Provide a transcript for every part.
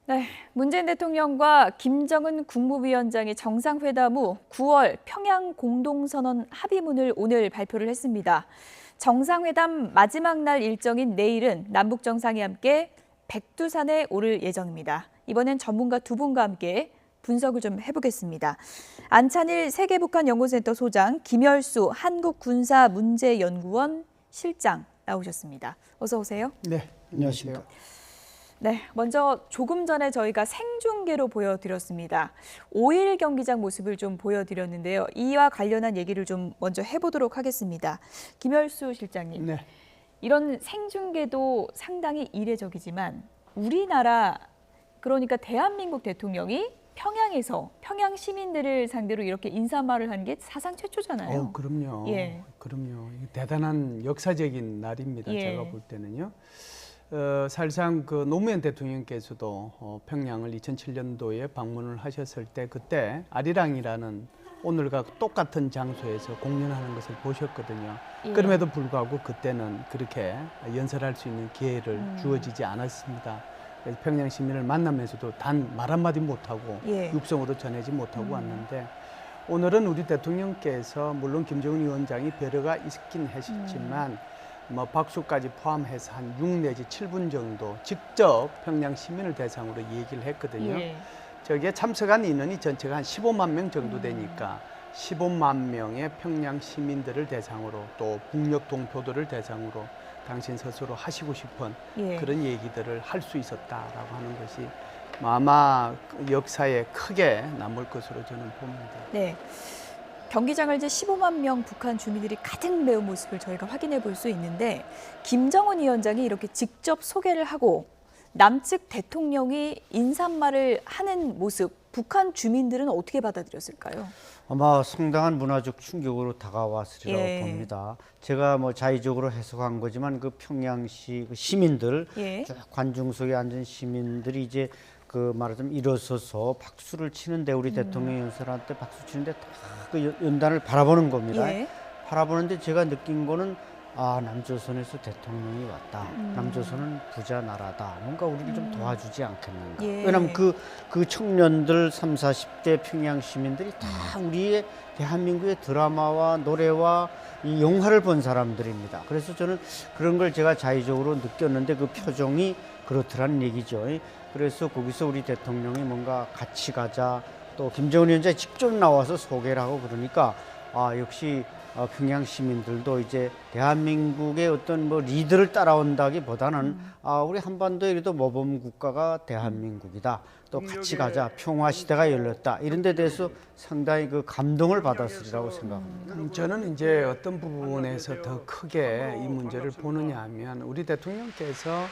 네, 문재인 대통령과 김정은 국무위원장이 정상회담 후 9월 평양 공동선언 합의문을 오늘 발표를 했습니다. 정상회담 마지막 날 일정인 내일은 남북 정상이 함께 백두산에 오를 예정입니다. 이번엔 전문가 두 분과 함께 분석을 좀 해보겠습니다. 안찬일 세계북한연구센터 소장, 김열수 한국군사문제연구원 실장 나오셨습니다. 어서 오세요. 네, 안녕하십니까. 네, 먼저 조금 전에 저희가 생중계로 보여드렸습니다. 5일 경기장 모습을 좀 보여드렸는데요. 이와 관련한 얘기를 좀 먼저 해보도록 하겠습니다. 김열수 실장님, 네. 이런 생중계도 상당히 이례적이지만 우리나라, 그러니까 대한민국 대통령이 평양에서 평양 시민들을 상대로 이렇게 인사말을 한 게 사상 최초잖아요. 그럼요. 예. 그럼요. 대단한 역사적인 날입니다. 예. 제가 볼 때는요. 사실상 그 노무현 대통령께서도 평양을 2007년도에 방문을 하셨을 때 그때 아리랑이라는 오늘과 똑같은 장소에서 공연하는 것을 보셨거든요. 예. 그럼에도 불구하고 그때는 그렇게 연설할 수 있는 기회를 주어지지 않았습니다. 그래서 평양 시민을 만나면서도 단 말 한마디 못하고 예. 육성으로 전하지 못하고 왔는데 오늘은 우리 대통령께서 물론 김정은 위원장이 배려가 있긴 하셨지만 뭐 박수까지 포함해서 한 6 내지 7분 정도 직접 평양 시민을 대상으로 얘기를 했거든요. 예. 저기에 참석한 인원이 전체가 한 15만 명 정도 되니까 15만 명의 평양 시민들을 대상으로 또 북녘 동포들을 대상으로 당신 스스로 하시고 싶은 예. 그런 얘기들을 할 수 있었다라고 하는 것이 아마 역사에 크게 남을 것으로 저는 봅니다. 네. 경기장을 이제 15만 명 북한 주민들이 가득 메운 모습을 저희가 확인해 볼 수 있는데 김정은 위원장이 이렇게 직접 소개를 하고 남측 대통령이 인사말을 하는 모습, 북한 주민들은 어떻게 받아들였을까요? 아마 상당한 문화적 충격으로 다가왔으리라고 예. 봅니다. 제가 뭐 자의적으로 해석한 거지만 그 평양시 그 시민들, 예. 쭉 관중석에 앉은 시민들이 이제 그 말하자면 일어서서 박수를 치는데 우리 대통령 연설할 때 박수 치는데 다 그 연단을 바라보는 겁니다. 예. 바라보는데 제가 느낀 거는 남조선에서 대통령이 왔다. 남조선은 부자 나라다. 뭔가 우리를 좀 도와주지 않겠는가. 예. 왜냐하면 그 청년들 30, 40대 평양 시민들이 다 우리의 대한민국의 드라마와 노래와 이 영화를 본 사람들입니다. 그래서 저는 그런 걸 제가 자의적으로 느꼈는데 그 표정이 그렇더라는 얘기죠. 그래서 거기서 우리 대통령이 뭔가 같이 가자. 또 김정은 위원장이 직접 나와서 소개를 하고 그러니까 역시 평양 시민들도 이제 대한민국의 어떤 뭐 리더를 따라온다기보다는 우리 한반도에도 모범 국가가 대한민국이다. 또 같이 가자. 평화 시대가 열렸다. 이런 데 대해서 상당히 그 감동을 받았으리라고 생각합니다. 저는 이제 어떤 부분에서 더 크게 이 문제를 보느냐 하면 우리 대통령께서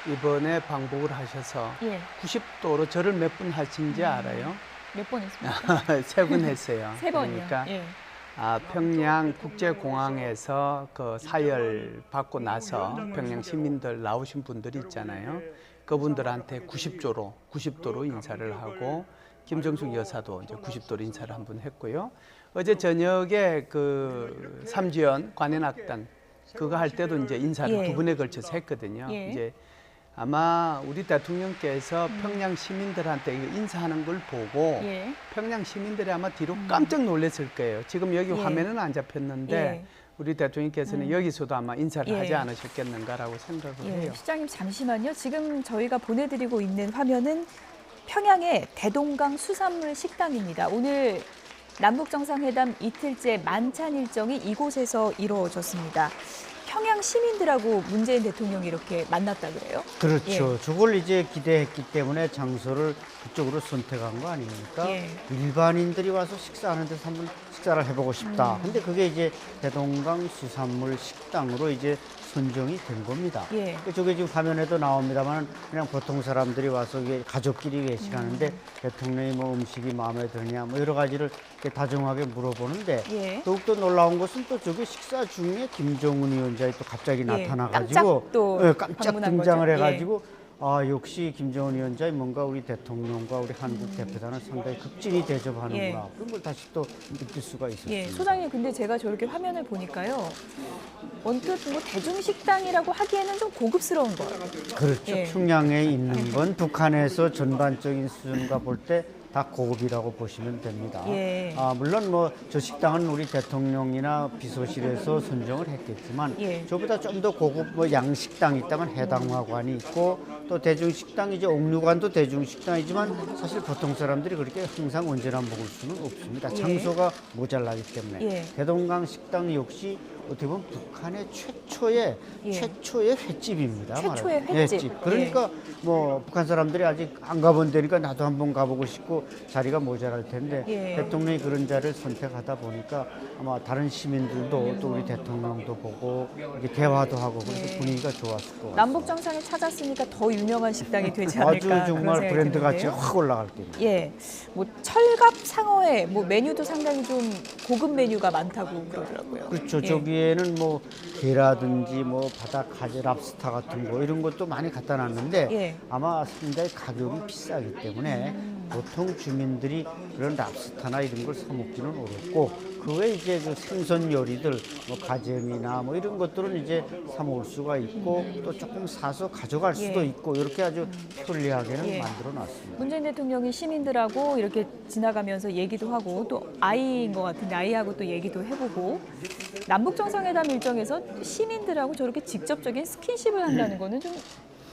이번에 방북을 하셔서 예. 90도로 절을 몇 분 하신지 알아요? 몇 번 했습니까? 3번 했어요. 세 번이요. 그러니까 예. 평양 국제공항에서 그 사열 받고 나서 평양 시민들 나오신 분들이 있잖아요. 그분들한테 90도로 인사를 하고 김정숙 여사도 이제 90도로 인사를 한 번 했고요. 어제 저녁에 그 삼지연 관현악단 그거 할 때도 이제 인사를 예. 2번에 걸쳐서 했거든요. 예. 이제 아마 우리 대통령께서 평양 시민들한테 인사하는 걸 보고 예. 평양 시민들이 아마 뒤로 깜짝 놀랐을 거예요. 지금 여기 예. 화면은 안 잡혔는데 예. 우리 대통령께서는 여기서도 아마 인사를 예. 하지 않으셨겠는가라고 생각을 해요. 시장님 잠시만요. 지금 저희가 보내드리고 있는 화면은 평양의 대동강 수산물 식당입니다. 오늘 남북 정상회담 이틀째 만찬 일정이 이곳에서 이루어졌습니다. 평양 시민들하고 문재인 대통령이 이렇게 만났다 그래요? 그렇죠. 저걸 이제 기대했기 때문에 장소를 그쪽으로 선택한 거 아닙니까? 예. 일반인들이 와서 식사하는 데서 한번 식사를 해보고 싶다. 근데 그게 이제 대동강 수산물 식당으로 이제 선정이 된 겁니다. 예. 저게 지금 화면에도 나옵니다만 그냥 보통 사람들이 와서 이게 가족끼리 외식하는데 대통령이 뭐 음식이 마음에 드냐 뭐 여러 가지를 이렇게 다정하게 물어보는데 예. 더욱더 놀라운 것은 또 저게 식사 중에 김정은 위원장이 또 갑자기 나타나가지고 깜짝 또 깜짝 방문한 등장을 거죠. 해가지고 역시 김정은 위원장이 뭔가 우리 대통령과 우리 한국 대표단을 상당히 극진히 대접하는구나. 예. 그런 걸 다시 또 느낄 수가 있었습니다. 예, 소장님 근데 제가 저렇게 화면을 보니까요. 언뜻 뭐 대중식당이라고 하기에는 좀 고급스러운 거. 그렇죠. 예. 평양에 있는 건 북한에서 전반적인 수준과 볼 때 다 고급이라고 보시면 됩니다. 예. 물론 뭐 저 식당은 우리 대통령이나 비서실에서 선정을 했겠지만 예. 저보다 좀 더 고급 뭐 양식당이 있다면 해당화관이 있고 또 대중식당 이제 옥류관도 대중식당이지만 사실 보통 사람들이 그렇게 항상 언제나 먹을 수는 없습니다. 예. 장소가 모자라기 때문에 예. 대동강 식당 역시 어떻게 보면 북한의 최초의 횟집입니다. 최초의 말하자면. 횟집. 그러니까 뭐 북한 사람들이 아직 안 가본 데니까 나도 한번 가보고 싶고 자리가 모자랄 텐데 예. 대통령이 그런 자리를 선택하다 보니까 아마 다른 시민들도 또 우리 대통령도 보고 이렇게 대화도 하고 그래서 예. 분위기가 좋았을 것 같습니다. 남북 정상에 찾았으니까 더 유명한 식당이 되지 않을까 아주 그런 정말 생각이 브랜드 가치가 드는데요. 확 올라갈 때입니다. 예, 뭐 철갑 상어회 뭐 메뉴도 상당히 좀 고급 메뉴가 많다고 그러더라고요. 그렇죠. 예. 저기에는 뭐 게라든지 뭐 바다 가재 랍스타 같은 거 이런 것도 많이 갖다 놨는데 예. 아마 상당히 가격이 비싸기 때문에 보통 주민들이 그런 랍스타나 이런 걸 사 먹기는 어렵고 그 외에 이제 그 생선 요리들 뭐 가재미나 뭐 이런 것들은 이제 사 먹을 수가 있고 또 조금 사서 가져갈 수도 예. 있고 이렇게 아주 편리하게는 예. 만들어 놨습니다. 문재인 대통령이 시민들하고 이렇게 지나가면서 얘기도 하고 또 아이인 것 같은데 아이하고 또 얘기도 해보고 남북 정상회담 일정에서 시민들하고 저렇게 직접적인 스킨십을 한다는 거는 좀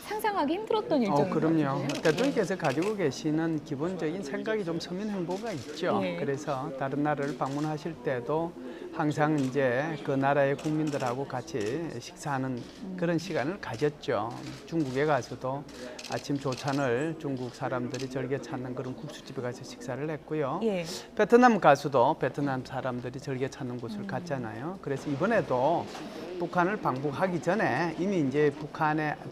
상상하기 힘들었던 일정인 것 그럼요. 같은데요. 대통령께서 가지고 계시는 기본적인 생각이 좀 서민 행보가 있죠. 예. 그래서 다른 나라를 방문하실 때도 항상 이제 그 나라의 국민들하고 같이 식사하는 그런 시간을 가졌죠. 중국에 가서도 아침 조찬을 중국 사람들이 즐겨 찾는 그런 국수집에 가서 식사를 했고요. 예. 베트남 가서도 베트남 사람들이 즐겨 찾는 곳을 갔잖아요. 그래서 이번에도 북한을 방북하기 전에 이미 이제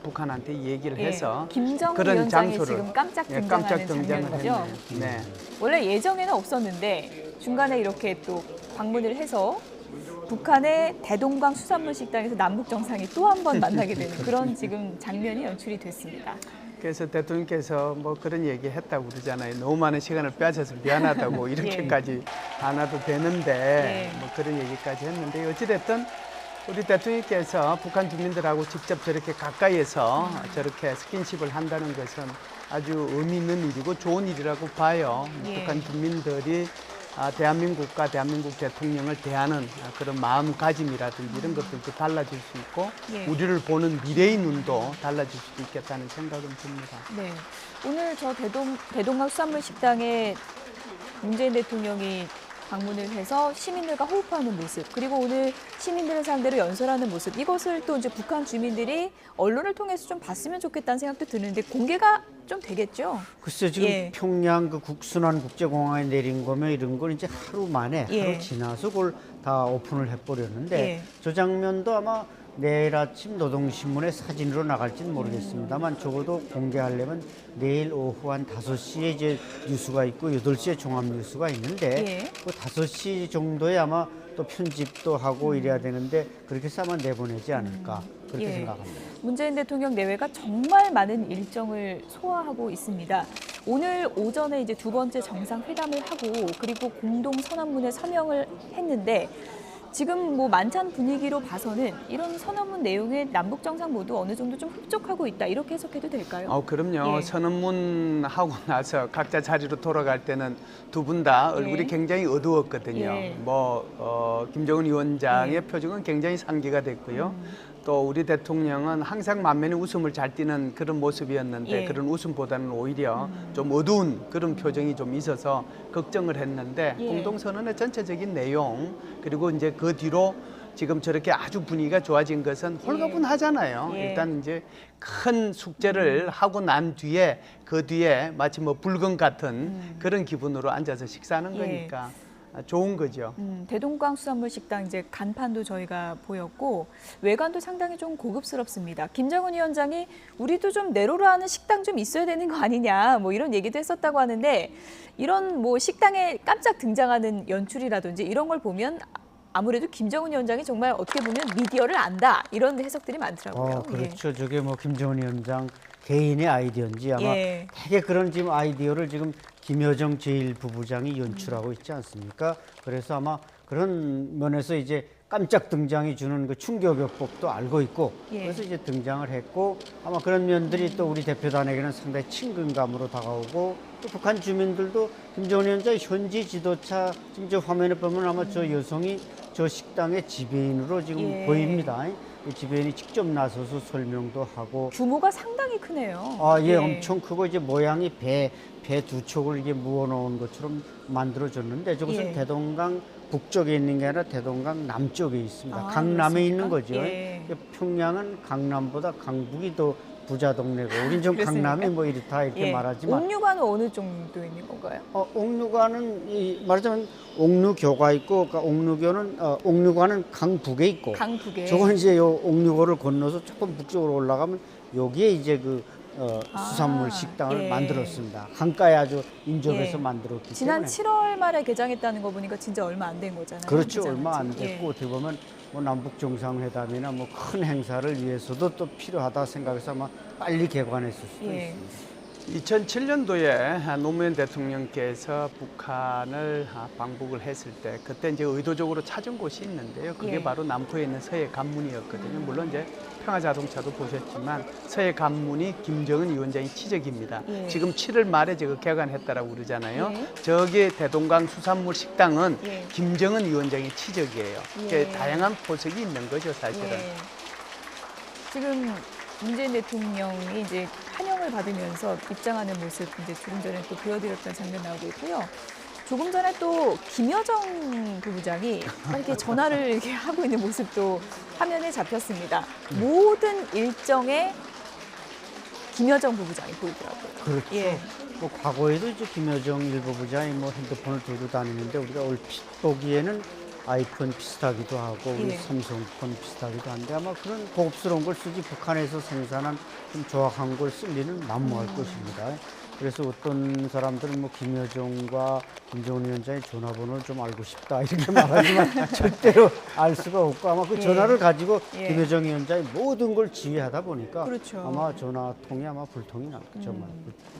북한한테 얘기를 예. 해서 김정은 그런 위원장이 장소를 지금 깜짝 예, 등장하는 깜짝 등장을 장면이죠. 했네요. 네. 원래 예정에는 없었는데 중간에 이렇게 또 방문을 해서 북한의 대동강 수산물 식당에서 남북 정상이 또 한 번 만나게 되는 그런 지금 장면이 연출이 됐습니다. 그래서 대통령께서 뭐 그런 얘기 했다고 그러잖아요. 너무 많은 시간을 빼앗아서 미안하다고 이렇게까지 안 와도 되는데 예. 뭐 그런 얘기까지 했는데 어찌됐든 우리 대통령께서 북한 주민들하고 직접 저렇게 가까이에서 저렇게 스킨십을 한다는 것은 아주 의미 있는 일이고 좋은 일이라고 봐요. 예. 북한 주민들이 대한민국과 대한민국 대통령을 대하는 그런 마음가짐이라든지 이런 것들도 달라질 수 있고 예. 우리를 보는 미래의 눈도 달라질 수도 있겠다는 생각은 듭니다. 네, 오늘 저 대동강 수산물 식당에 문재인 대통령이 방문을 해서 시민들과 호흡하는 모습, 그리고 오늘 시민들을 상대로 연설하는 모습, 이것을 또 이제 북한 주민들이 언론을 통해서 좀 봤으면 좋겠다는 생각도 드는데 공개가 좀 되겠죠? 글쎄 지금 예. 평양 그 국순환 국제공항에 내린 거면 이런 건 이제 하루 만에 예. 하루 지나서 그걸 다 오픈을 해버렸는데 예. 저 장면도 아마 내일 아침 노동신문에 사진으로 나갈지는 모르겠습니다만 적어도 공개하려면 내일 오후 한 5시에 이제 뉴스가 있고 8시에 종합 뉴스가 있는데 예. 그 5시 정도에 아마 또 편집도 하고 이래야 되는데 그렇게 해서 아마 내보내지 않을까 그렇게 예. 생각합니다. 문재인 대통령 내외가 정말 많은 일정을 소화하고 있습니다. 오늘 오전에 이제 두 번째 정상회담을 하고 그리고 공동 선언문에 서명을 했는데 지금 뭐 만찬 분위기로 봐서는 이런 선언문 내용에 남북 정상 모두 어느 정도 좀 흡족하고 있다 이렇게 해석해도 될까요? 그럼요. 예. 선언문 하고 나서 각자 자리로 돌아갈 때는 두 분 다 얼굴이 예. 굉장히 어두웠거든요. 예. 김정은 위원장의 예. 표정은 굉장히 상기가 됐고요. 또 우리 대통령은 항상 만면에 웃음을 잘 띠는 그런 모습이었는데 예. 그런 웃음보다는 오히려 좀 어두운 그런 표정이 좀 있어서 걱정을 했는데 예. 공동선언의 전체적인 내용 그리고 이제 그 뒤로 지금 저렇게 아주 분위기가 좋아진 것은 홀가분하잖아요. 예. 일단 이제 큰 숙제를 하고 난 뒤에 그 뒤에 마치 뭐 불금 같은 그런 기분으로 앉아서 식사하는 예. 거니까 좋은 거죠. 대동강 수산물 식당 이제 간판도 저희가 보였고 외관도 상당히 좀 고급스럽습니다. 김정은 위원장이 우리도 좀 내로라 하는 식당 좀 있어야 되는 거 아니냐 뭐 이런 얘기도 했었다고 하는데 이런 뭐 식당에 깜짝 등장하는 연출이라든지 이런 걸 보면 아무래도 김정은 위원장이 정말 어떻게 보면 미디어를 안다 이런 해석들이 많더라고요. 그렇죠. 저게 뭐 김정은 위원장 개인의 아이디어인지 아마 예. 되게 그런 지금 아이디어를 지금 김여정 제1부부장이 연출하고 있지 않습니까? 그래서 아마 그런 면에서 이제 깜짝 등장이 주는 그 충격요법도 알고 있고 예. 그래서 이제 등장을 했고 아마 그런 면들이 또 우리 대표단에게는 상당히 친근감으로 다가오고 또 북한 주민들도 김정은 위원장의 현지 지도차 지금 저 화면에 보면 아마 저 여성이 저 식당의 지배인으로 지금 예. 보입니다. 이 지배인이 직접 나서서 설명도 하고 규모가 상당히 크네요. 아, 예, 엄청 크고 이제 모양이 배 두 촉을 이게 무어 놓은 것처럼 만들어졌는데 저것은 예. 대동강 북쪽에 있는 게 아니라 대동강 남쪽에 있습니다. 아, 강남에 그렇습니까? 있는 거죠. 예. 평양은 강남보다 강북이 더 부자 동네고 우린 좀 그렇습니까? 강남이 뭐 이렇다 이렇게 예. 말하지만 옥류관은 어느 정도 있는 건가요? 옥류관은 말하자면 옥류교가 있고 그러니까 옥류관은 강북에 있고 강북에. 저건 이제 요 옥류고를 건너서 조금 북쪽으로 올라가면 여기에 이제 수산물 식당을 예. 만들었습니다. 강가에 아주 인접해서 예. 만들었기 지난 때문에 7월 말에 개장했다는 거 보니까 진짜 얼마 안 된 거잖아요. 그렇죠. 개장한 얼마 안 지. 됐고 예. 어떻게 보면 뭐 남북 정상회담이나 뭐 큰 행사를 위해서도 또 필요하다 생각해서 아마 빨리 개관했을 수도 예. 있습니다. 2007년도에 노무현 대통령께서 북한을 방북을 했을 때 그때 이제 의도적으로 찾은 곳이 있는데요. 그게 예. 바로 남포에 있는 서해 관문이었거든요. 물론 이제 평화자동차도 보셨지만 서해 관문이 김정은 위원장의 치적입니다. 예. 지금 7월 말에 제가 개관했다라고 그러잖아요. 예. 저기 대동강 수산물 식당은 예. 김정은 위원장의 치적이에요. 예. 다양한 포석이 있는 거죠, 사실은. 예. 지금 문재인 대통령이 이제 환영을 받으면서 입장하는 모습 이제 조금 전에 또 보여드렸던 장면 나오고 있고요. 조금 전에 또 김여정 부부장이 이렇게 전화를 이렇게 하고 있는 모습도 화면에 잡혔습니다. 모든 일정에 김여정 부부장이 보이더라고요. 그렇죠. 예. 뭐 과거에도 이제 김여정 일부 부장이 뭐 핸드폰을 들고 다니는데 우리가 얼핏 보기에는 아이폰 비슷하기도 하고 우리 예. 삼성폰 비슷하기도 한데 아마 그런 고급스러운 걸 쓰지 북한에서 생산한 좀 조악한 걸 쓸 리는 만무할 것입니다. 그래서 어떤 사람들은 뭐 김여정과 김정은 위원장의 전화번호를 좀 알고 싶다 이렇게 말하지만 절대로 알 수가 없고 아마 그 예. 전화를 가지고 예. 김여정 위원장이 모든 걸 지휘하다 보니까 그렇죠. 아마 전화통이 아마 불통이 났겠죠. 정말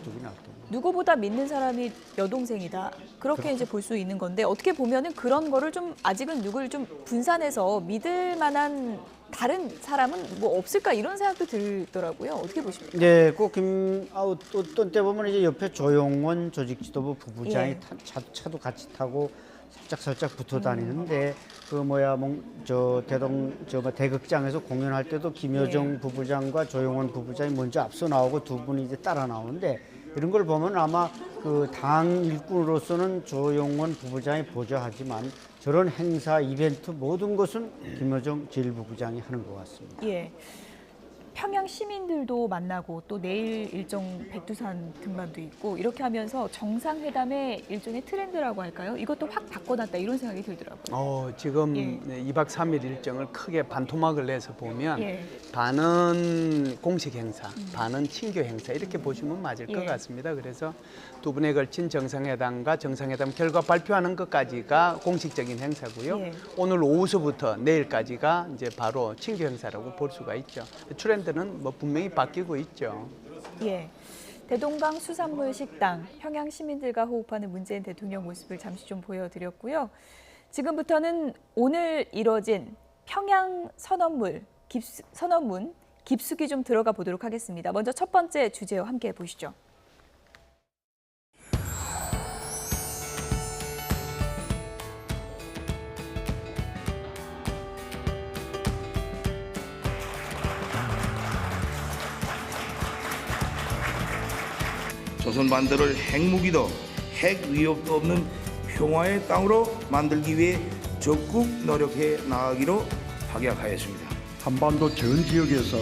불통이 났겠죠. 누구보다 믿는 사람이 여동생이다. 그렇게 이제 볼 수 있는 건데 어떻게 보면은 그런 거를 좀 아직은 누굴 좀 분산해서 믿을 만한 다른 사람은 뭐 없을까 이런 생각도 들더라고요. 어떻게 보십니까? 네, 어떤 때 보면 이제 옆에 조용원 조직지도부 부부장이 예. 차도 같이 타고 살짝 붙어 다니는데 대극장에서 공연할 때도 김여정 예. 부부장과 조용원 부부장이 먼저 앞서 나오고 두 분이 이제 따라 나오는데 이런 걸 보면 아마 그 당 일꾼으로서는 조용원 부부장이 보좌하지만 저런 행사, 이벤트 모든 것은 김여정 제1부부장이 하는 것 같습니다. 예. 평양 시민들도 만나고 또 내일 일정 백두산 등반도 있고 이렇게 하면서 정상회담의 일종의 트렌드라고 할까요? 이것도 확 바꿔놨다 이런 생각이 들더라고요. 지금 예. 2박 3일 일정을 크게 반토막을 내서 보면 예. 반은 공식 행사, 반은 친교 행사 이렇게 보시면 맞을 것 예. 같습니다. 그래서 두 분에 걸친 정상회담과 정상회담 결과 발표하는 것까지가 공식적인 행사고요. 예. 오늘 오후서부터 내일까지가 이제 바로 친교 행사라고 볼 수가 있죠. 트렌드는 뭐 분명히 바뀌고 있죠. 예. 대동강 수산물 식당, 평양 시민들과 호흡하는 문재인 대통령 모습을 잠시 좀 보여드렸고요. 지금부터는 오늘 이뤄진 평양 선언문 깊숙이 좀 들어가 보도록 하겠습니다. 먼저 첫 번째 주제와 함께 보시죠. 조선 반도를 핵무기도 핵 위협도 없는 평화의 땅으로 만들기 위해 적극 노력해 나가기로 확약하였습니다. 한반도 전 지역에서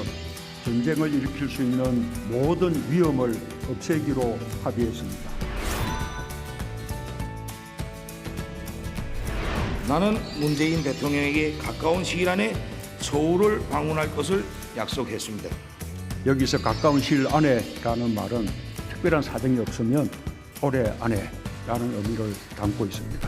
전쟁을 일으킬 수 있는 모든 위험을 없애기로 합의했습니다. 나는 문재인 대통령에게 가까운 시일 안에 서울을 방문할 것을 약속했습니다. 여기서 가까운 시일 안에라는 말은 특별한 사정이 없으면 올해 안에라는 의미를 담고 있습니다.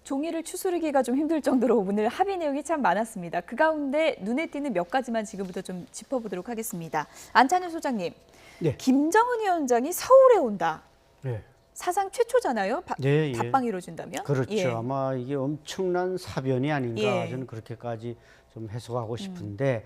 종이를 추스르기가 좀 힘들 정도로 오늘 합의 내용이 참 많았습니다. 그 가운데 눈에 띄는 몇 가지만 지금부터 좀 짚어보도록 하겠습니다. 안찬일 소장님, 네. 김정은 위원장이 서울에 온다. 네. 사상 최초잖아요. 네, 예. 답방 이루어진다면. 그렇죠. 예. 아마 이게 엄청난 사변이 아닌가 예. 저는 그렇게까지 좀 해석하고 싶은데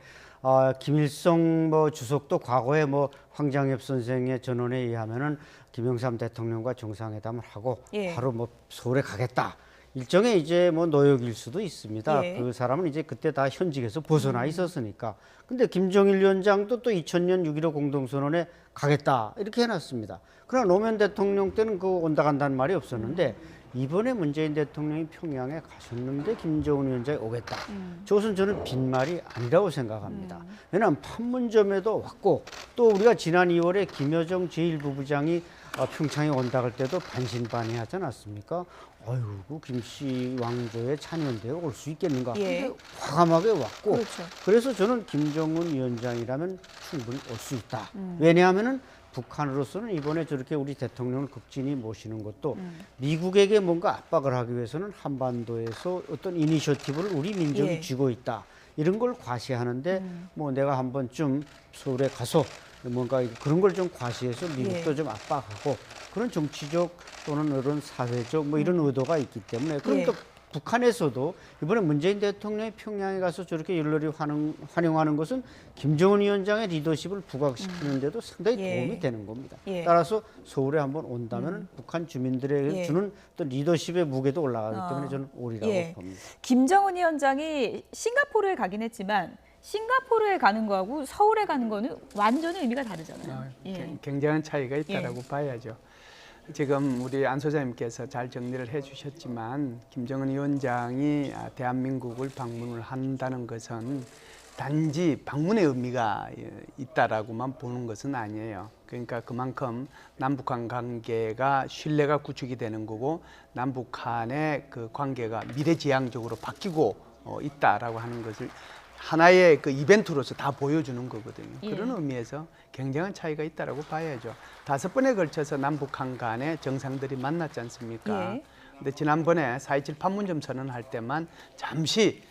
김일성 주석도 과거에 황장엽 선생의 전언에 의하면은 김영삼 대통령과 정상회담을 하고 예. 바로 서울에 가겠다. 일종의 이제 노역일 수도 있습니다. 예. 그 사람은 이제 그때 다 현직에서 벗어나 있었으니까. 근데 김정일 위원장도 또 2000년 6.15 공동선언에 가겠다 이렇게 해놨습니다. 그러나 노무현 대통령 때는 온다 간다는 말이 없었는데 이번에 문재인 대통령이 평양에 가셨는데 김정은 위원장이 오겠다. 저것은 저는 빈말이 아니라고 생각합니다. 왜냐하면 판문점에도 왔고 또 우리가 지난 2월에 김여정 제1부부장이 평창에 온다 할 때도 반신반의하지 않았습니까? 아이고 김씨 왕조의 찬연대가 올 수 있겠는가? 예. 근데 과감하게 왔고 그렇죠. 그래서 저는 김정은 위원장이라면 충분히 올 수 있다. 왜냐하면은 북한으로서는 이번에 저렇게 우리 대통령을 극진히 모시는 것도 미국에게 뭔가 압박을 하기 위해서는 한반도에서 어떤 이니셔티브를 우리 민족이 예. 쥐고 있다. 이런 걸 과시하는데 내가 한 번쯤 서울에 가서 뭔가 그런 걸 좀 과시해서 미국도 예. 좀 압박하고 그런 정치적 또는 이런 사회적 이런 의도가 있기 때문에 그러니까 예. 북한에서도 이번에 문재인 대통령이 평양에 가서 저렇게 열렬히 환영하는 것은 김정은 위원장의 리더십을 부각시키는 데도 상당히 예. 도움이 되는 겁니다. 예. 따라서 서울에 한번 온다면 북한 주민들에게 예. 주는 또 리더십의 무게도 올라가기 때문에 저는 오리라고 예. 봅니다. 김정은 위원장이 싱가포르에 가긴 했지만 싱가포르에 가는 거하고 서울에 가는 거는 완전히 의미가 다르잖아요. 예. 굉장한 차이가 있다라고 봐야죠. 지금 우리 안 소장님께서 잘 정리를 해주셨지만 김정은 위원장이 대한민국을 방문을 한다는 것은 단지 방문의 의미가 있다라고만 보는 것은 아니에요. 그러니까 그만큼 남북한 관계가 신뢰가 구축이 되는 거고 남북한의 그 관계가 미래지향적으로 바뀌고 있다라고 하는 것을 하나의 그 이벤트로서 다 보여주는 거거든요. 예. 그런 의미에서 굉장한 차이가 있다라고 봐야죠. 5번에 걸쳐서 남북한 간의 정상들이 만났지 않습니까? 예. 근데 지난번에 4.27 판문점 선언할 때만 잠시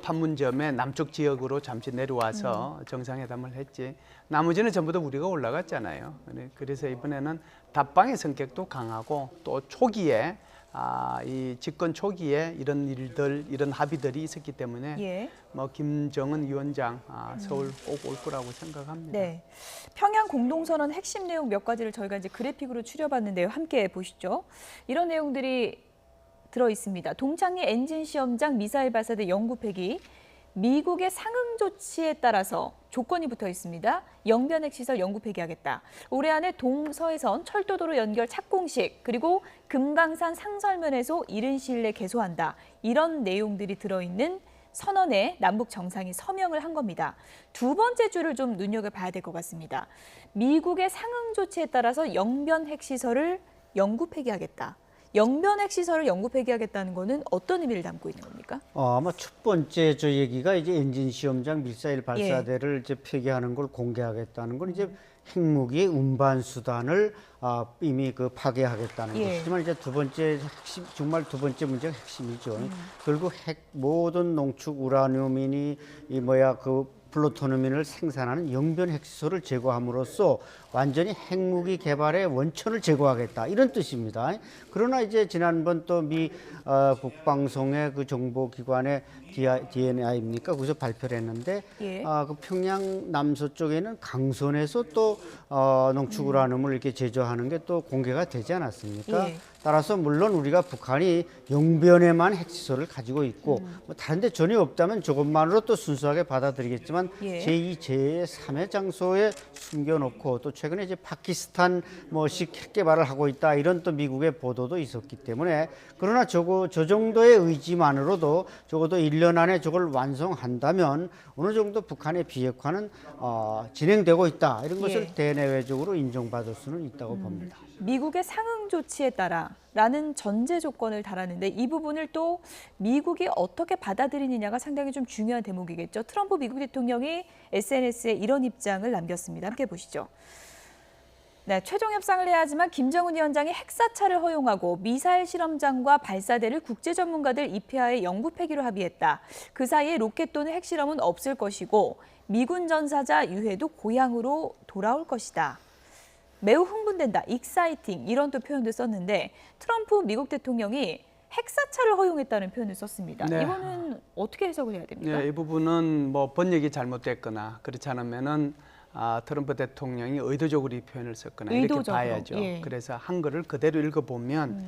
판문점의 남쪽 지역으로 잠시 내려와서 정상회담을 했지. 나머지는 전부 다 우리가 올라갔잖아요. 그래서 이번에는 답방의 성격도 강하고 또 초기에 이 집권 초기에 이런 일들, 이런 합의들이 있었기 때문에 예. 김정은 위원장 서울 꼭 올 거라고 생각합니다. 네. 평양 공동선언 핵심 내용 몇 가지를 저희가 이제 그래픽으로 추려봤는데요. 함께 보시죠. 이런 내용들이 들어 있습니다. 동창리 엔진 시험장 미사일 발사대 영구 폐기, 미국의 상응 조치에 따라서 조건이 붙어 있습니다. 영변핵 시설 영구 폐기하겠다. 올해 안에 동서해선 철도도로 연결 착공식, 그리고 금강산 상설면에서 이른 시일 내에 개소한다. 이런 내용들이 들어있는 선언에 남북 정상이 서명을 한 겁니다. 두 번째 줄을 좀 눈여겨봐야 될 것 같습니다. 미국의 상응 조치에 따라서 영변핵 시설을 영구 폐기하겠다. 영변핵 시설을 영구 폐기하겠다는 거는 어떤 의미를 담고 있는 겁니까? 아마 첫 번째 저 얘기가 이제 엔진 시험장 미사일 발사대를 이제 폐기하는 걸 공개하겠다는 건 이제 핵무기의 운반 수단을 이미 파괴하겠다는 예. 것이지만 이제 두 번째 핵심, 정말 두 번째 문제가 핵심이죠. 결국 모든 농축 우라늄이니 플루토늄을 생산하는 영변 핵시설을 제거함으로써 완전히 핵무기 개발의 원천을 제거하겠다 이런 뜻입니다. 그러나 이제 지난번 또 미 국방성의 그 정보기관의 DNI입니까? 거기서 발표를 했는데 예. 그 평양 남서쪽에는 강선에서 또 농축 우라늄을 이렇게 제조하는 게 또 공개가 되지 않았습니까? 예. 따라서 물론 우리가 북한이 영변에만 핵시설을 가지고 있고 다른데 전혀 없다면 저것만으로 또 순수하게 받아들이겠지만 예. 제2, 제3의 장소에 숨겨놓고 또 최근에 이제 파키스탄 식 핵 개발을 하고 있다 이런 또 미국의 보도도 있었기 때문에 그러나 저 정도의 의지만으로도 적어도 1년 안에 저걸 완성한다면 어느 정도 북한의 비핵화는 진행되고 있다 이런 것을 예. 대내외적으로 인정받을 수는 있다고 봅니다. 미국의 상응 조치에 따라라는 전제 조건을 달았는데 이 부분을 또 미국이 어떻게 받아들이느냐가 상당히 좀 중요한 대목이겠죠. 트럼프 미국 대통령이 SNS에 이런 입장을 남겼습니다. 함께 보시죠. 네, 최종 협상을 해야 하지만 김정은 위원장이 핵사찰을 허용하고 미사일 실험장과 발사대를 국제 전문가들 입회하에 영구 폐기로 합의했다. 그 사이에 로켓 또는 핵실험은 없을 것이고 미군 전사자 유해도 고향으로 돌아올 것이다. 매우 흥분된다, 익사이팅 이런 또 표현도 썼는데 트럼프 미국 대통령이 핵사찰을 허용했다는 표현을 썼습니다. 네. 이거는 어떻게 해석을 해야 됩니까? 이 부분은 뭐 번역이 잘못됐거나 그렇지 않으면은 트럼프 대통령이 의도적으로 이 표현을 썼거나 의도적으로, 이렇게 봐야죠. 예. 그래서 한글을 그대로 읽어보면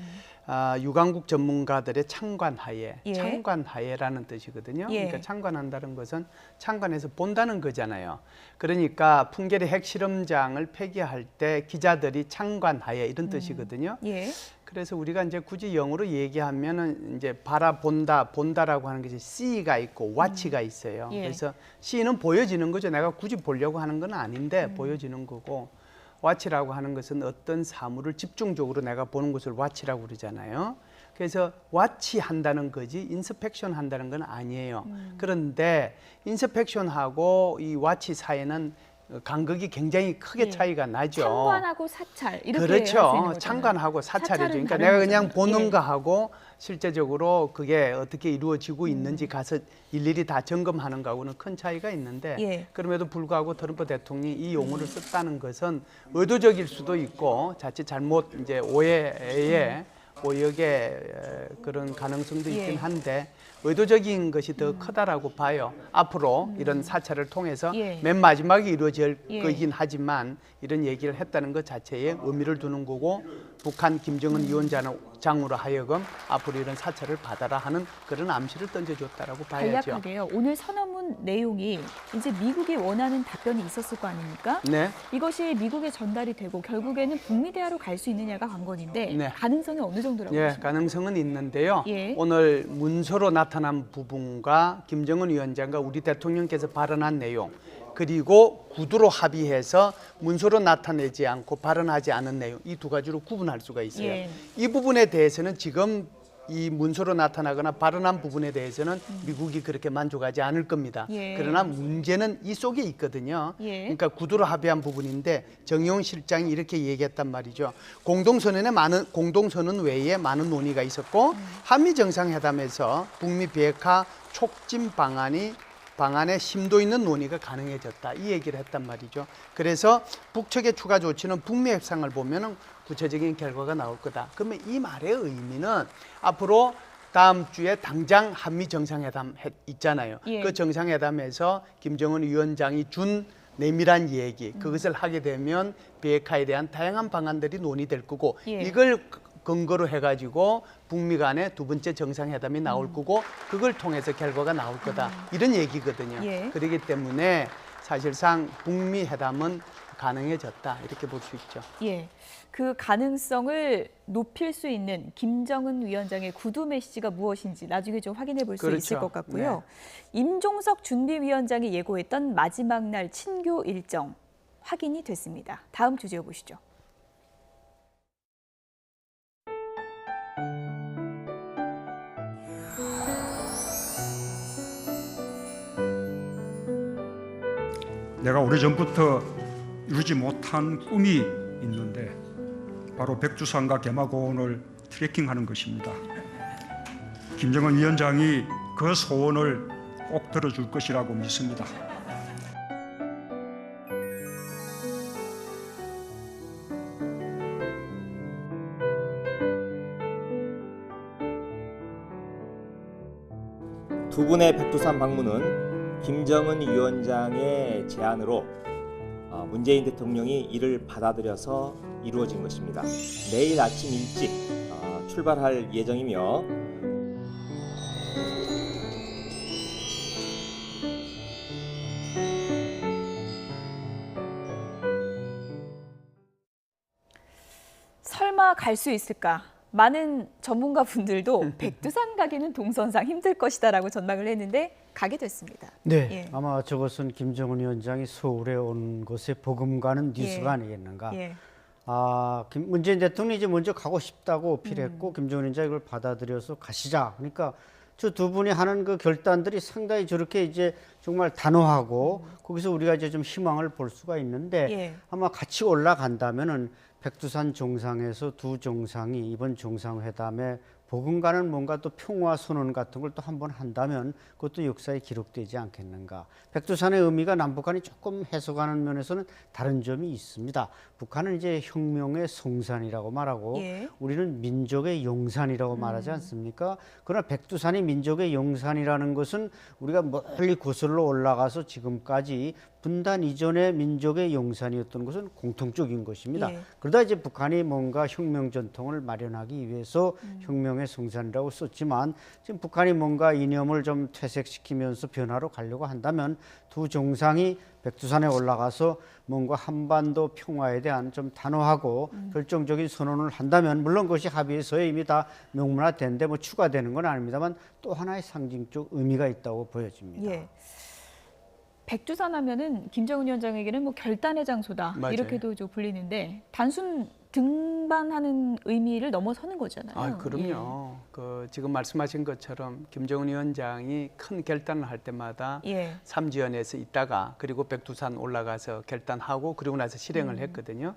유관국 전문가들의 창관하에, 예. 창관하에라는 뜻이거든요. 예. 그러니까 창관한다는 것은 창관해서 본다는 거잖아요. 그러니까 풍계리 핵실험장을 폐기할 때 기자들이 창관하에 이런 뜻이거든요. 예. 그래서 우리가 이제 굳이 영어로 얘기하면은 이제 바라본다, 본다라고 하는 것이 see가 있고 watch가 있어요. 예. 그래서 see는 보여지는 거죠. 내가 굳이 보려고 하는 건 아닌데 보여지는 거고, watch라고 하는 것은 어떤 사물을 집중적으로 내가 보는 것을 watch라고 그러잖아요. 그래서 watch 한다는 거지 inspection 한다는 건 아니에요. 그런데 inspection하고 이 watch 사이는 간극이 굉장히 크게 예. 차이가 나죠. 창관하고 사찰 이렇게 그렇죠. 할수 있는 거잖아요. 창관하고 사찰이죠. 사찰은 그러니까 다른 내가 그냥 거잖아요. 보는 예. 거하고 실제적으로 그게 어떻게 이루어지고 있는지 가서 일일이 다 점검하는 거하고는 큰 차이가 있는데 예. 그럼에도 불구하고 트럼프 대통령이 이 용어를 썼다는 것은 의도적일 수도 있고 자칫 잘못 이제 오해에 오역의 그런 가능성도 있긴 예. 한데 의도적인 것이 더 크다라고 봐요. 앞으로 이런 사찰을 통해서 예. 맨 마지막에 이루어질 예. 거긴 하지만 이런 얘기를 했다는 것 자체에 의미를 두는 거고 북한 김정은 위원장으로 하여금 앞으로 이런 사찰을 받아라 하는 그런 암시를 던져줬다라고 봐야죠. 간략하게요. 오늘 선언문 내용이 이제 미국이 원하는 답변이 있었을 거 아닙니까? 네. 이것이 미국에 전달이 되고 결국에는 북미 대화로 갈 수 있느냐가 관건인데 네. 가능성이 어느 정도라고 예, 보십니까? 가능성은 있는데요. 예. 오늘 문서로 나타난 부분과 김정은 위원장과 우리 대통령께서 발언한 내용 그리고 구두로 합의해서 문서로 나타내지 않고 발언하지 않은 내용 이 두 가지로 구분할 수가 있어요. 예. 이 부분에 대해서는 지금 이 문서로 나타나거나 발언한 부분에 대해서는 미국이 그렇게 만족하지 않을 겁니다. 예. 그러나 문제는 이 속에 있거든요. 예. 그러니까 구두로 합의한 부분인데 정의용 실장이 이렇게 얘기했단 말이죠. 공동선언 외에 많은 논의가 있었고 한미 정상회담에서 북미 비핵화 촉진 방안에 심도 있는 논의가 가능해졌다. 이 얘기를 했단 말이죠. 그래서 북측의 추가 조치는 북미 협상을 보면은 구체적인 결과가 나올 거다. 그러면 이 말의 의미는 앞으로 다음 주에 당장 한미 정상회담 있잖아요. 예. 그 정상회담에서 김정은 위원장이 준 내밀한 얘기 그것을 하게 되면 비핵화에 대한 다양한 방안들이 논의될 거고 예. 이걸 근거로 해가지고 북미 간의 두 번째 정상회담이 나올 거고 그걸 통해서 결과가 나올 거다 이런 얘기거든요. 예. 그렇기 때문에 사실상 북미 회담은 가능해졌다 이렇게 볼 수 있죠. 예, 그 가능성을 높일 수 있는 김정은 위원장의 구두 메시지가 무엇인지 나중에 좀 확인해 볼 수 그렇죠. 있을 것 같고요. 네. 임종석 준비위원장이 예고했던 마지막 날 친교 일정 확인이 됐습니다. 다음 주제 보시죠. 내가 오래전부터 이루지 못한 꿈이 있는데 바로 백두산과 개마고원을 트레킹하는 것입니다. 김정은 위원장이 그 소원을 꼭 들어줄 것이라고 믿습니다. 두 분의 백두산 방문은 김정은 위원장의 제안으로 문재인 대통령이 이를 받아들여서 이루어진 것입니다. 내일 아침 일찍 출발할 예정이며 설마 갈 수 있을까? 많은 전문가분들도 백두산 가기는 동선상 힘들 것이다라고 전망을 했는데 가게 됐습니다. 네, 예. 아마 저것은 김정은 위원장이 서울에 온 것에 버금가는 뉴스가 예. 아니겠는가. 예. 문재인 대통령이 이제 먼저 가고 싶다고 어필했고 김정은 위원장이 이걸 받아들여서 가시자. 그러니까 저 두 분이 하는 그 결단들이 상당히 저렇게 이제 정말 단호하고 거기서 우리가 이제 좀 희망을 볼 수가 있는데 예. 아마 같이 올라간다면은 백두산 정상에서 두 정상이 이번 정상회담에 버금가는 뭔가 또 평화 선언 같은 걸 또 한번 한다면 그것도 역사에 기록되지 않겠는가. 백두산의 의미가 남북한이 조금 해석하는 면에서는 다른 점이 있습니다. 북한은 이제 혁명의 성산이라고 말하고 예. 우리는 민족의 용산이라고 말하지 않습니까? 그러나 백두산이 민족의 용산이라는 것은 우리가 멀리 거슬러 올라가서 지금까지 분단 이전의 민족의 용산이었던 것은 공통적인 것입니다. 예. 그러다 이제 북한이 뭔가 혁명 전통을 마련하기 위해서 혁명의 성산이라고 썼지만 지금 북한이 뭔가 이념을 좀 퇴색시키면서 변화로 가려고 한다면 두 정상이 백두산에 올라가서 뭔가 한반도 평화에 대한 좀 단호하고 결정적인 선언을 한다면 물론 그것이 합의에서에 이미 다 명문화된데 뭐 추가되는 건 아닙니다만 또 하나의 상징적 의미가 있다고 보여집니다. 예. 백두산 하면은 김정은 위원장에게는 뭐 결단의 장소다 맞아요. 이렇게도 좀 불리는데 단순 등반하는 의미를 넘어서는 거잖아요. 아, 그럼요. 그 지금 말씀하신 것처럼 김정은 위원장이 큰 결단을 할 때마다 예. 삼지연에서 있다가 그리고 백두산 올라가서 결단하고 그리고 나서 실행을 했거든요.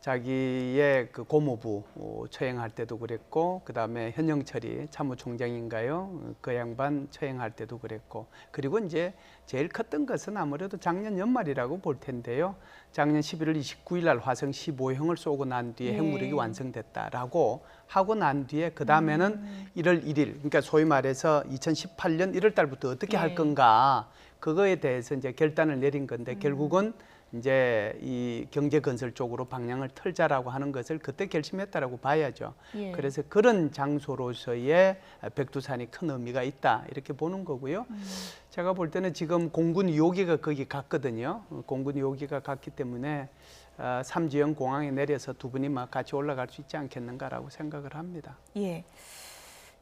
자기의 그 고모부 처형할 때도 그랬고 그다음에 현영철이 참모총장인가요? 그 양반 처형할 때도 그랬고 그리고 이제 제일 컸던 것은 아무래도 작년 연말이라고 볼 텐데요. 작년 11월 29일 날 화성 15형을 쏘고 난 뒤에 예. 핵무력이 완성됐다라고 하고 난 뒤에 그다음에는 1월 1일 그러니까 소위 말해서 2018년 1월 달부터 어떻게 예. 할 건가 그거에 대해서 이제 결단을 내린 건데 결국은 이제 이 경제 건설 쪽으로 방향을 틀자라고 하는 것을 그때 결심했다라고 봐야죠. 예. 그래서 그런 장소로서의 백두산이 큰 의미가 있다 이렇게 보는 거고요. 제가 볼 때는 지금 공군 2호기가 거기 갔거든요. 공군 2호기가 갔기 때문에 삼지연 공항에 내려서 두 분이 막 같이 올라갈 수 있지 않겠는가라고 생각을 합니다. 예.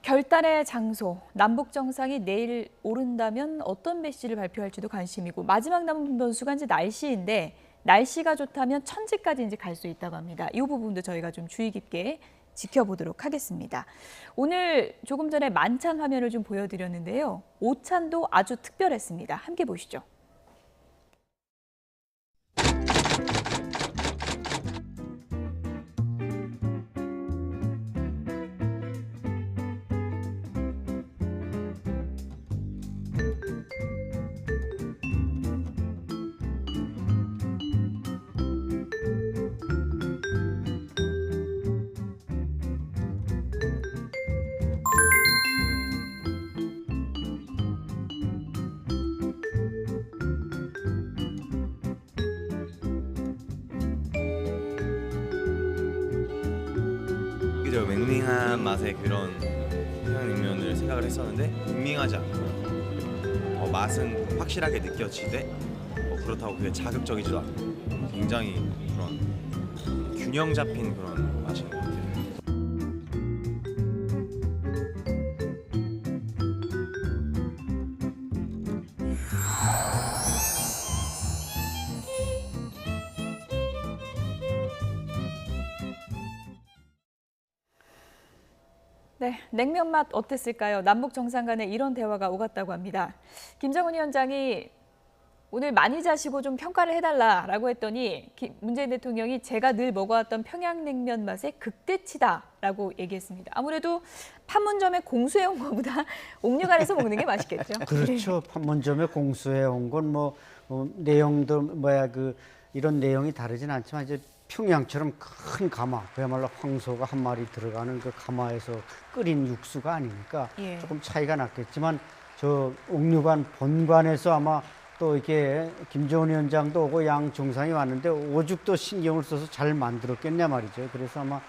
결단의 장소, 남북 정상이 내일 오른다면 어떤 메시지를 발표할지도 관심이고 마지막 남은 변수가 이제 날씨인데 날씨가 좋다면 천지까지 이제 갈 수 있다고 합니다. 이 부분도 저희가 좀 주의 깊게 지켜보도록 하겠습니다. 오늘 조금 전에 만찬 화면을 좀 보여드렸는데요. 오찬도 아주 특별했습니다. 함께 보시죠. 그저 맹맹한 맛의 그런 평양냉면을 생각을 했었는데 밍밍하지 않고 더 맛은 확실하게 느껴지되 그렇다고 그게 자극적이지도 않고 굉장히 그런 균형 잡힌 그런 맛인 것 같아요. 네, 냉면 맛 어땠을까요? 남북 정상 간에 이런 대화가 오갔다고 합니다. 김정은 위원장이 오늘 많이 자시고 좀 평가를 해달라라고 했더니 문재인 대통령이 제가 늘 먹어왔던 평양냉면 맛의 극대치다라고 얘기했습니다. 아무래도 판문점에 공수해온 것보다 옥류관에서 먹는 게 맛있겠죠. 그렇죠. 판문점에 공수해 온 건 뭐 내용도 이런 내용이 다르진 않지만 이제 평양처럼 큰 가마, 그야말로 황소가 한 마리 들어가는 그 가마에서 끓인 육수가 아니니까 예. 조금 차이가 났겠지만 저 옥류관 본관에서 아마 또 이렇게 김정은 위원장도 오고 양 정상이 왔는데 오죽도 신경을 써서 잘 만들었겠냐 말이죠. 그래서 아마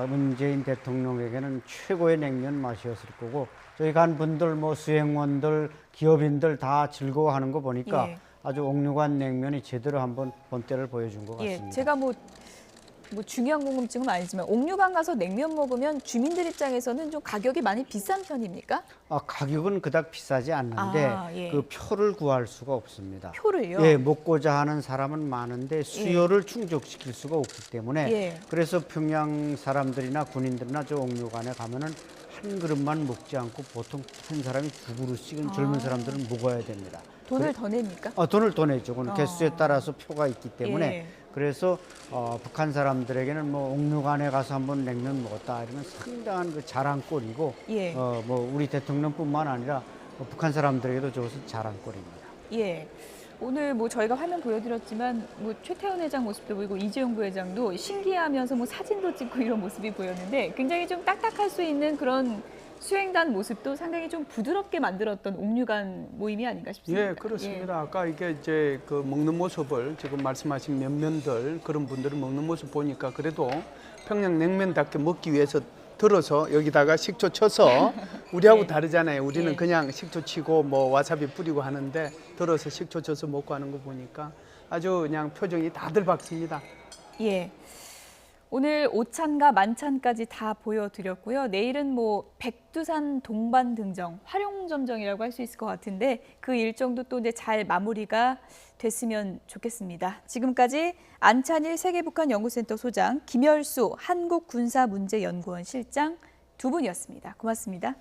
문재인 대통령에게는 최고의 냉면 맛이었을 거고 저희 간 분들 뭐 수행원들 기업인들 다 즐거워하는 거 보니까 예. 아주 옥류관 냉면이 제대로 한번 본때를 보여준 것 같습니다. 예, 제가 뭐 중요한 궁금증은 아니지만 옥류관 가서 냉면 먹으면 주민들 입장에서는 좀 가격이 많이 비싼 편입니까? 가격은 그닥 비싸지 않는데 예. 그 표를 구할 수가 없습니다. 표를요? 예, 먹고자 하는 사람은 많은데 수요를 충족시킬 수가 없기 때문에 예. 그래서 평양 사람들이나 군인들이나 저 옥류관에 가면은 한 그릇만 먹지 않고 보통 한 사람이 두 그릇씩은 젊은 사람들은 먹어야 됩니다. 돈을 더 냅니까? 돈을 더 내죠. 그건 개수에 따라서 표가 있기 때문에 예. 그래서 북한 사람들에게는 뭐 옥류관에 가서 한번 냉면 먹었다 이러면 상당한 그 자랑거리고 예. 뭐 우리 대통령뿐만 아니라 북한 사람들에게도 저것은 자랑거리입니다. 예. 오늘 뭐 저희가 화면 보여드렸지만 뭐 최태원 회장 모습도 보이고 이재용 부회장도 신기해하면서 뭐 사진도 찍고 이런 모습이 보였는데 굉장히 좀 딱딱할 수 있는 그런 수행단 모습도 상당히 좀 부드럽게 만들었던 옥류관 모임이 아닌가 싶습니다. 예, 그렇습니다. 아까 이게 이제 그 먹는 모습을 지금 말씀하신 면면들 그런 분들이 먹는 모습 보니까 그래도 평양 냉면답게 먹기 위해서 들어서 여기다가 식초 쳐서 우리하고 예. 다르잖아요. 우리는 예. 그냥 식초 치고 뭐 와사비 뿌리고 하는데 들어서 식초 쳐서 먹고 하는 거 보니까 아주 그냥 표정이 다들 밝습니다. 예. 오늘 오찬과 만찬까지 다 보여드렸고요. 내일은 뭐 백두산 동반 등정, 활용점정이라고 할 수 있을 것 같은데 그 일정도 또 이제 잘 마무리가 됐으면 좋겠습니다. 지금까지 안찬일 세계북한연구센터 소장, 김열수 한국군사문제연구원 실장 두 분이었습니다. 고맙습니다.